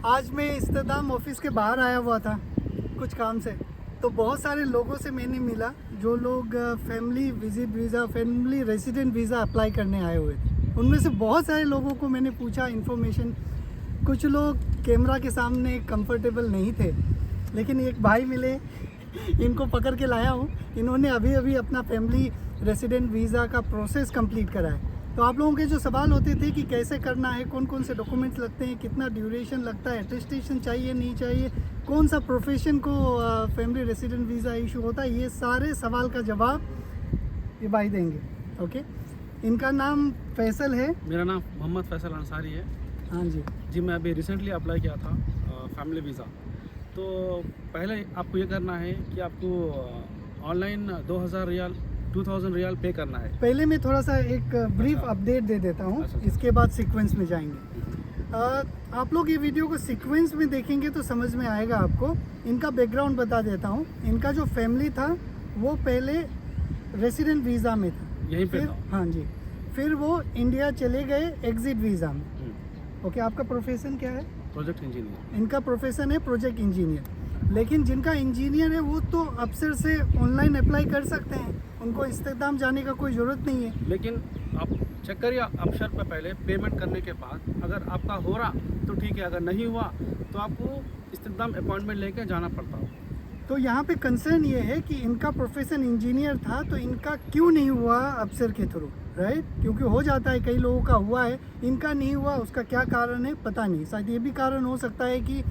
आज मैं इस्तेदाम ऑफिस के बाहर आया हुआ था कुछ काम से, तो बहुत सारे लोगों से मैंने मिला जो लोग family visit visa, family resident visa apply करने आए हुए थे। उनमें से बहुत सारे लोगों को मैंने पूछा इन्फॉर्मेशन। कुछ लोग कैमरा के सामने कंफर्टेबल नहीं थे, लेकिन एक भाई मिले, इनको पकड़ के लाया हूँ। इन्होंने अभी अभी अपना फैमिली रेसिडेंट वीज़ा का प्रोसेस कंप्लीट करा है। तो आप लोगों के जो सवाल होते थे कि कैसे करना है, कौन कौन से डॉक्यूमेंट्स लगते हैं, कितना ड्यूरेशन लगता है, अटेस्टेशन चाहिए नहीं चाहिए, कौन सा प्रोफेशन को फैमिली रेसिडेंट वीज़ा इशू होता है, ये सारे सवाल का जवाब ये भाई देंगे। ओके, इनका नाम फैसल है। मेरा नाम मोहम्मद फैसल अंसारी है। हाँ जी जी, मैं अभी रिसेंटली अप्लाई किया था फैमिली वीज़ा। तो पहले आपको ये करना है कि आपको ऑनलाइन 2000 रियाल 2000 रियाल पे करना है। पहले मैं थोड़ा सा एक ब्रीफ अच्छा। अपडेट दे देता हूँ, अच्छा। इसके बाद सीक्वेंस में जाएंगे। आप लोग ये वीडियो को सीक्वेंस में देखेंगे तो समझ में आएगा आपको। इनका बैकग्राउंड बता देता हूँ। इनका जो फैमिली था वो पहले रेसिडेंट वीज़ा में था, यहीं पे फिर था। हाँ जी, फिर वो इंडिया चले गए एग्जिट वीज़ा में। ओके, आपका प्रोफेशन क्या है? Project engineer. इनका प्रोफेशन है प्रोजेक्ट इंजीनियर। लेकिन जिनका इंजीनियर है वो तो अफसर से ऑनलाइन अप्लाई कर सकते हैं, उनको इस्तेदाम जाने का कोई ज़रूरत नहीं है। लेकिन आप चेक करिए अफसर पे पहले पेमेंट करने के बाद अगर आपका हो रहा तो ठीक है, अगर नहीं हुआ तो आपको इस्तेदाम अपॉइंटमेंट लेके जाना पड़ता हो। तो यहाँ पे कंसर्न ये है कि इनका प्रोफेशन इंजीनियर था, तो इनका क्यों नहीं हुआ अफसर के थ्रू, राइट? क्योंकि हो जाता है, कई लोगों का हुआ है, इनका नहीं हुआ। उसका क्या कारण है पता नहीं। शायद ये भी कारण हो सकता है कि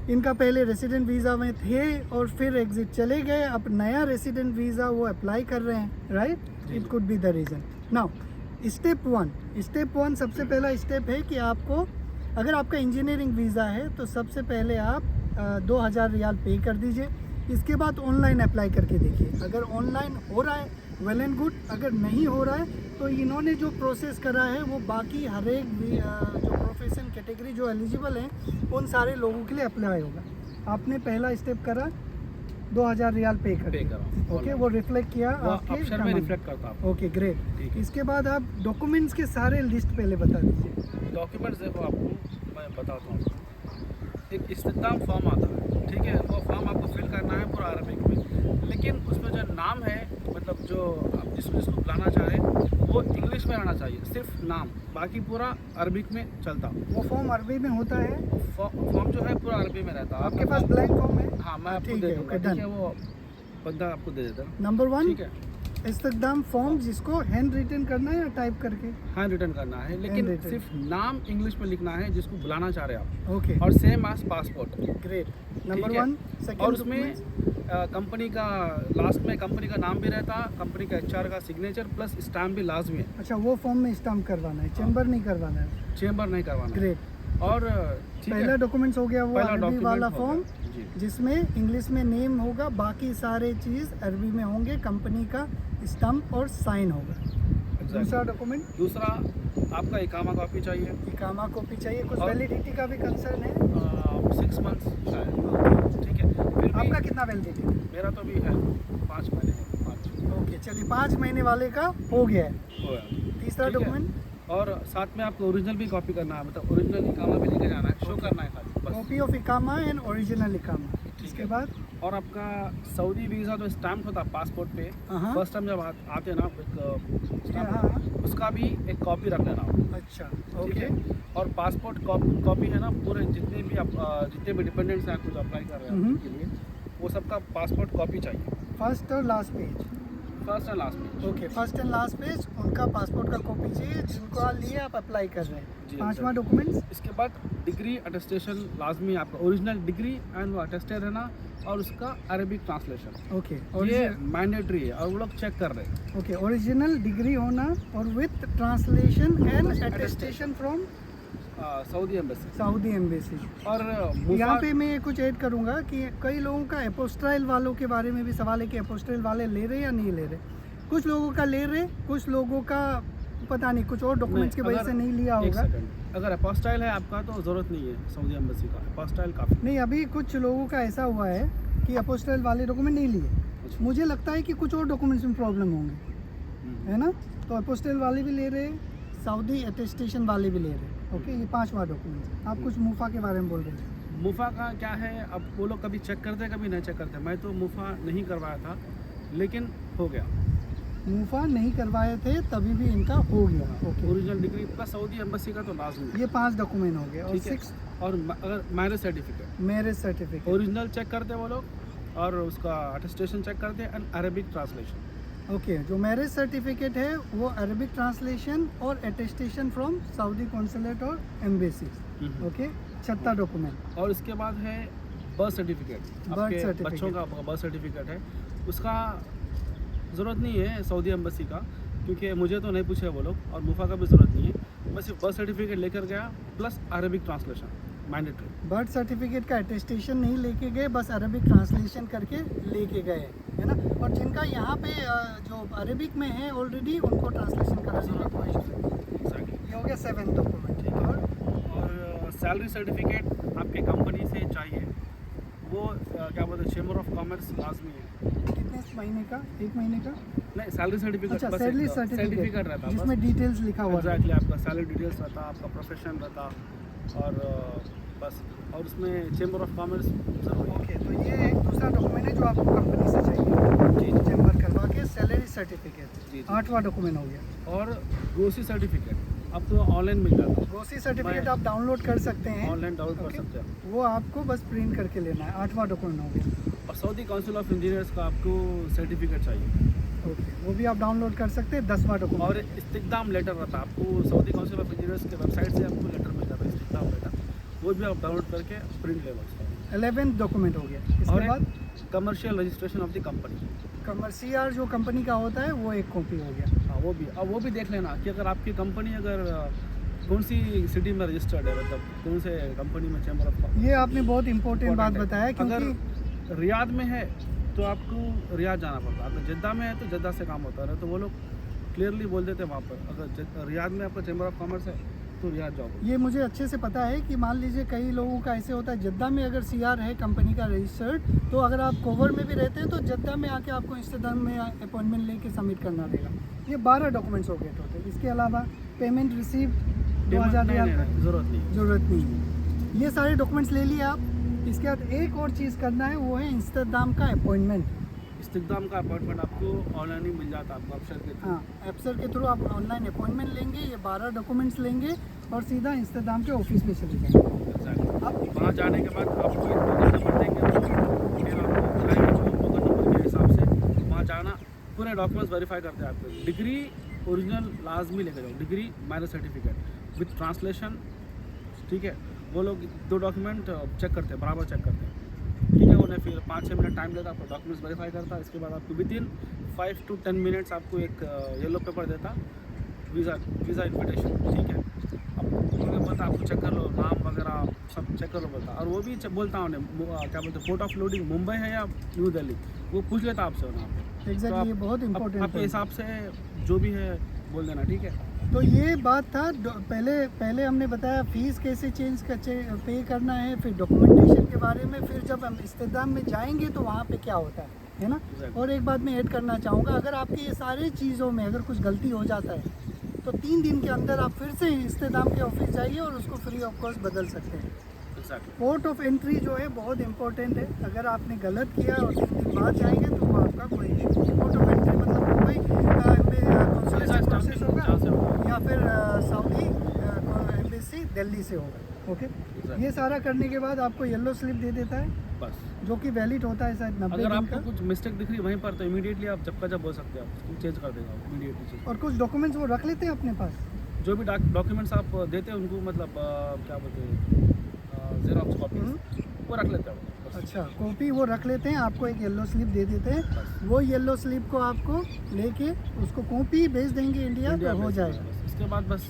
इनका पहले रेसिडेंट वीज़ा में थे और फिर एग्जिट चले गए, अब नया रेसिडेंट वीज़ा वो अप्लाई कर रहे हैं, right? It could be the reason. Now step one सबसे पहला स्टेप है कि आपको, अगर आपका इंजीनियरिंग वीज़ा है तो सबसे पहले आप 2000 रियाल पे कर दीजिए। इसके बाद ऑनलाइन अप्लाई करके देखिए। अगर ऑनलाइन हो रहा है वेल एंड गुड, अगर नहीं हो रहा है तो इन्होंने जो प्रोसेस करा है वो बाकी हर एक जो प्रोफेशन कैटेगरी जो एलिजिबल हैं उन सारे लोगों के लिए अप्लाई होगा। आपने पहला स्टेप करा, 2000 रियाल पे कर करा। ओके, वो रिफ्लेक्ट किया वो आपके अफसर में रिफ्लेक्ट करता है। Okay, great. ठीक है। इसके बाद आप डॉक्यूमेंट्स के सारे लिस्ट पहले बता दीजिए। डॉक्यूमेंट्स देखो, आपको मैं बताता हूँ। एक इस्तेदाम फॉर्म आता है, ठीक है? वो फॉर्म आपको फिल करना है पूरा अरबिक में, लेकिन उसमें जो नाम है, मतलब जो आप जिसको बुलाना चाह रहे हैं वो इंग्लिश में रहना चाहिए, सिर्फ नाम, बाकी पूरा अरबिक में चलता। वो फॉर्म अरबी में होता है? फॉर्म जो है पूरा अरबी में रहता है। आपके पास ब्लैंक फॉर्म है? हाँ, मैं आपको ठीक दे है, दूँगा। ओके, ठीक डन। है, वो बंदा आपको दे देता है। नंबर 1 ठीक है, इस्तेदाम फॉर्म, जिसको हैंड रिटन करना है या टाइप करके? हैंड रिटन करना है, लेकिन Handwritten। सिर्फ नाम इंग्लिश में लिखना है जिसको बुलाना चाह रहे हैं आप, ओके, और same as passport. Great. Number है। 1 और सेकंड उसमें कंपनी का लास्ट में कंपनी का नाम भी रहता, कंपनी का HR का सिग्नेचर प्लस स्टैम्प भी लाजमी है। अच्छा, वो फॉर्म में स्टाम्प करवाना है, चेंबर नहीं करवाना है? चेंबर नहीं करवाना है। ग्रेट। और ठीक पहला है, डॉक्यूमेंट्स हो गया वो पहला अरबी डॉक्यूमेंट वाला हो फॉर्म, गया। जी, जिसमें इंग्लिश में नेम होगा, बाकी सारे चीज़ अरबी में होंगे, कंपनी का स्टम्प और साइन होगा। दूसरा डॉक्यूमेंट? दूसरा आपका इकामा कॉपी चाहिए। इकामा कॉपी चाहिए। कुछ और- वैलिडिटी का भी कंसर्न है? 6 मंथ्स का है। ठीक है, फिर भी आपका कितना वैलिडिटी? मेरा तो भी है 5 महीने है, 5 ओके, चलिए 5 महीने वाले का हो गया है। हो गया। तीसरा ठीक है। डॉक्यूमेंट? और साथ में आपको ओरिजिनल भी कॉपी करना है, मतलब ओरिजिनल इकामा भी लेके जाना है, शो करना है खाली बस। कॉपी ऑफ इकामा एंड ओरिजिनल इकामा। ठीक इसके है। बाद और आपका सऊदी वीज़ा जो स्टैम्प होता है पासपोर्ट पे, हाँ। फर्स्ट टाइम जब आते हैं ना एक स्टैम्प, हाँ, उसका भी एक कॉपी रख लेना। अच्छा, ठीक ओके। है। और पासपोर्ट कॉपी है ना, पूरे जितने भी जितने भी डिपेंडेंट्स हैं आपको जो अप्लाई कर रहे हैं उनके लिए, वो सबका पासपोर्ट कॉपी चाहिए, फर्स्ट और last page? First and last में। Okay, first and last page उनका पासपोर्ट का कॉपी चाहिए, जिनको लिए आप अप्लाई कर रहे हैं। जी, पांचवा सर। डॉक्यूमेंट्स? इसके बाद डिग्री अटेस्टेशन लाजमी है आपका, ओरिजिनल डिग्री एंड वो अटेस्टेड है ना, और उसका अरेबिक ट्रांसलेशन, ओके, ये मैंडेटरी है और वो लोग चेक कर रहे हैं। ओके, ओरिजिनल डिग्री होना और with translation and attestation from Saudi embassy. Saudi embassy. और यहाँ पे मैं कुछ ऐड करूँगा कि कई लोगों का अपोस्टाइल वालों के बारे में भी सवाल है कि अपोस्टाइल वाले ले रहे या नहीं ले रहे। कुछ लोगों का ले रहे, कुछ लोगों का पता नहीं, कुछ और डॉक्यूमेंट्स की वजह से नहीं लिया होगा। अगर अपोस्टाइल है आपका तो ज़रूरत नहीं है सऊदी एम्बेसी का, अपोस्टाइल काफ़ी। नहीं, अभी कुछ लोगों का ऐसा हुआ है कि अपोस्टाइल वाले डॉक्यूमेंट नहीं लिए। मुझे लगता है कि कुछ और डॉक्यूमेंट्स में प्रॉब्लम होंगे, है ना? तो अपोस्टाइल वाले भी ले रहे, सऊदी अटेस्टेशन वाले भी ले रहे। ओके, ये 5वां डॉक्यूमेंट। आप कुछ मुफा के बारे में बोल रहे थे। मुफा का क्या है, अब वो लोग कभी चेक करते कभी नहीं चेक करते। मैं तो मुफा नहीं करवाया था लेकिन हो गया। मुफा नहीं करवाए थे तभी भी इनका हो गया। Okay, original degree plus Saudi embassy का तो लाजमी है। ये 5 डॉक्यूमेंट हो गए। और ठीक है। 6 और अगर marriage certificate, marriage certificate. Original check करते हैं वो लोग और उसका अटेस्टेशन चेक करते हैं एंड अरेबिक ट्रांसलेशन। ओके, जो मैरिज सर्टिफिकेट है वो अरबिक ट्रांसलेशन और अटेस्टेशन फ्रॉम सऊदी कॉन्सुलेट और एम्बेसी। ओके, 6था डॉक्यूमेंट। और इसके बाद है बर्थ सर्टिफिकेट। आपके certificate। बच्चों का बर्थ सर्टिफिकेट है, उसका ज़रूरत नहीं है सऊदी एम्बेसी का, क्योंकि मुझे तो नहीं पूछे वो लोग और मुफा का भी ज़रूरत नहीं है। मैं सिर्फ बर्थ सर्टिफिकेट लेकर गया plus Arabic translation mandatory. Birth certificate का अटेस्टेशन नहीं लेके गए, बस अरबिक ट्रांसलेशन करके लेके गए, है ना। और जिनका यहाँ पे जो अरबिक में है ऑलरेडी, उनको ट्रांसलेशन कराने में कोई इशू नहीं। एग्जैक्टली। ये हो गया 7 डॉक्यूमेंट। ठीक है। और सैलरी सर्टिफिकेट आपके कंपनी से चाहिए, वो क्या बोलते हैं, चेंबर ऑफ कॉमर्स लाजमी है। कितने महीने का? 1 महीने का? नहीं, सैलरी सर्टिफिकेट। अच्छा, बस सैलरी एक सर्टिफिकेट रहता है, जिसमें डिटेल्स लिखा हुआ है। एग्जैक्टली। आपका सैलरी डिटेल्स रहता, आपका प्रोफेशन रहता और बस। और उसमें चेंबर ऑफ कॉमर्स जरूरी है। ओके, तो ये एक दूसरा डॉक्यूमेंट है जो आपको कंपनी से चाहिए। जी। चेंबर करवा के सैलरी सर्टिफिकेट। जी। 8वां डॉक्यूमेंट हो गया। और ग्रोसरी सर्टिफिकेट अब तो ऑनलाइन मिल जाता है, ग्रोसरी सर्टिफिकेट मैं- आप डाउनलोड कर सकते हैं। ऑनलाइन डाउनलोड कर ओके। सकते हैं। वो आपको बस प्रिंट करके लेना है। 8वां डॉक्यूमेंट हो गया। और सऊदी काउंसिल ऑफ इंजीनियर्स का आपको सर्टिफिकेट चाहिए। ओके, वो भी आप डाउनलोड कर सकते हैं। 10वां और डॉक्यूमेंट। इस्तिकदाम लेटर रहता है, आपको सऊदी काउंसिल ऑफ इंजीनियर्स के वेबसाइट से आपको लेटर मिल जाता है, इस्तिकदाम लेटर। वो भी आप डाउनलोड करके प्रिंट ले सकते हैं। 11th डॉक्यूमेंट हो गया। और इसके बाद commercial registration of the company. Commercial जो कंपनी का होता है वो एक कॉपी हो गया। हाँ, वो भी। अब वो भी देख लेना कि अगर आपकी कंपनी अगर कौन सी सिटी में रजिस्टर्ड है, मतलब कौन से कंपनी में चैम्बर ऑफ। ये आपने बहुत इंपॉर्टेंट बात बताया, क्योंकि अगर रियाद में है तो आपको रियाद जाना पड़ता है, अगर जद्दा में है तो जद्दा से काम होता है। तो वो लोग क्लियरली बोल देते हैं वहाँ पर, अगर रियाद में आपका चैम्बर ऑफ कॉमर्स है तो रियाद जाओ। ये मुझे अच्छे से पता है कि मान लीजिए कई लोगों का ऐसे होता है, जद्दा में अगर सीआर है कंपनी का रजिस्टर्ड, तो अगर आप कोवर में भी रहते हैं तो जद्दा में आके आपको इस्तेदाम में अपॉइंटमेंट लेके सबमिट करना रहेगा। ये 12 डॉक्यूमेंट्स हो गए टोटल। इसके अलावा पेमेंट रिसीव 2000 रियाल का ज़रूरत नहीं। ज़रूरत नहीं है। ये सारे डॉक्यूमेंट्स ले लिए आप। इसके बाद एक और चीज़ करना है, वो है इस्तेदाम का अपॉइंटमेंट। इस्तिकदाम का अपॉइंटमेंट आपको ऑनलाइन ही मिल जाता है, आपको अफसर के थ्रू। हाँ, अफसर के थ्रू आप ऑनलाइन अपॉइंटमेंट लेंगे, ये 12 डॉक्यूमेंट्स लेंगे और सीधा इस्तेदाम के ऑफिस में चले जाएंगे। Exactly। अब वहाँ जाने के बाद आपको एक टोकन नंबर देंगे, फिर आपको बुलाएंगे जो टोकन नंबर के हिसाब से वहाँ जाना, पूरे डॉक्यूमेंट्स वेरीफाई करते हैं आपको। डिग्री ओरिजिनल लाजमी लेकर जाओ, degree marriage certificate with translation. ठीक है, वो लोग 2 डॉक्यूमेंट चेक करते हैं, बराबर चेक करते हैं। ठीक है, उन्हें फिर 5-6 मिनट टाइम देता, आपको डॉक्यूमेंट्स वेरीफाई करता है। इसके बाद आपको विदिन 5 to 10 मिनट्स आपको एक येलो पेपर देता, वीज़ा इन्विटेशन। ठीक है, अब उन्हें बोलता आपको चेक कर लो, नाम वगैरह सब चेक कर लो बोलता। और वो भी बोलता उन्हें क्या बोलते हैं, पोर्ट ऑफ लोडिंग मुंबई है या न्यू दिल्ली, वो पूछ लेता आपसे वहाँ पर। एग्जैक्टली, ये बहुत इंपॉर्टेंट आपके हिसाब से जो भी है बोल देना। ठीक है, तो ये बात था। पहले हमने बताया फीस कैसे पे करना है, फिर डॉक्यूमेंटेशन के बारे में, फिर जब हम इस्तेदाम में जाएंगे तो वहाँ पे क्या होता है ना। Exactly। और एक बात मैं ऐड करना चाहूँगा, अगर आपकी ये सारी चीज़ों में अगर कुछ गलती हो जाता है तो 3 दिन के अंदर आप फिर से इस्तेदाम के ऑफिस जाइए और उसको फ्री ऑफ कॉस्ट बदल सकते हैं। एग्जैक्टली। पोर्ट ऑफ एंट्री जो है बहुत इंपॉर्टेंट है। अगर आपने गलत किया और 3 दिन बाद जाएंगे तो वो आपका कोई इशू नहीं। पोर्ट ऑफ एंट्री मतलब मुंबई कॉन्सुलेट प्रोसेस होगा जहाँ से होगा। या फिर सऊदी एम्बेसी दिल्ली से होगा। Okay, Exactly। ये सारा करने के बाद आपको येलो स्लिप दे देता है, बस। जो कि वैलिड होता है शायद 90 अगर दिन आपको का। कुछ मिस्टेक दिख रही है वहीं पर तो इमीडिएटली आप जब का जब बोल सकते हैं, आप चेंज कर देगा इमीडिएटली। और कुछ डॉक्यूमेंट्स वो रख लेते हैं अपने पास। जो भी डॉक्यूमेंट्स आप देते हैं उनको, मतलब क्या बोलते हैं, जेरॉक्स कॉपी, वो रख लेते हैं वो, बस। अच्छा, कॉपी वो रख लेते हैं, आपको एक येलो स्लिप दे देते हैं। बस। वो येलो स्लिप को आपको लेके उसको कॉपी भेज देंगे इंडिया तो हो में जाएगा। बस। इसके बाद बस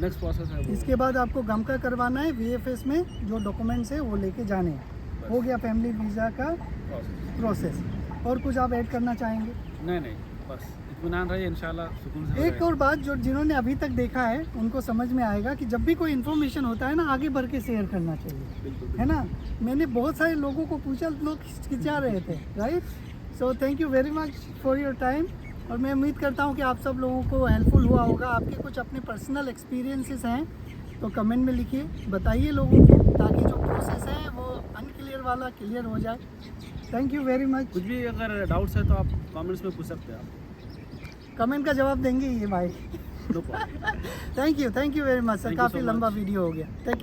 नेक्स्ट प्रोसेस है वो। इसके बाद आपको गमका करवाना है, वीएफएस में जो डॉक्यूमेंट्स है वो लेके जाने हैं। बस। हो गया फैमिली वीज़ा का process। प्रोसेस। और कुछ आप ऐड करना चाहेंगे? नहीं, बस इत्मीनान रहिए, इंशाल्लाह सुकून से हो एक जाएगा। और बात, जो जिन्होंने अभी तक देखा है उनको समझ में आएगा कि जब भी कोई इन्फॉर्मेशन होता है ना, आगे बढ़ के शेयर करना चाहिए, बिल्कुल, है ना। मैंने बहुत सारे लोगों को पूछा, लोग हिचकिचा रहे थे, right. So thank you very much for your time. और मैं उम्मीद करता हूँ कि आप सब लोगों को हेल्पफुल हुआ होगा। आपके कुछ अपने पर्सनल एक्सपीरियंसेस हैं तो कमेंट में लिखिए, बताइए लोगों को, ताकि जो प्रोसेस है वो अनक्लियर वाला क्लियर हो जाए। Thank you very much. कुछ भी अगर डाउट्स है तो आप कमेंट्स में पूछ सकते हैं आप। कमेंट का जवाब देंगे ये भाई। No problem. Thank you very much sir, Thank you so काफ़ी लंबा much. वीडियो हो गया। टेक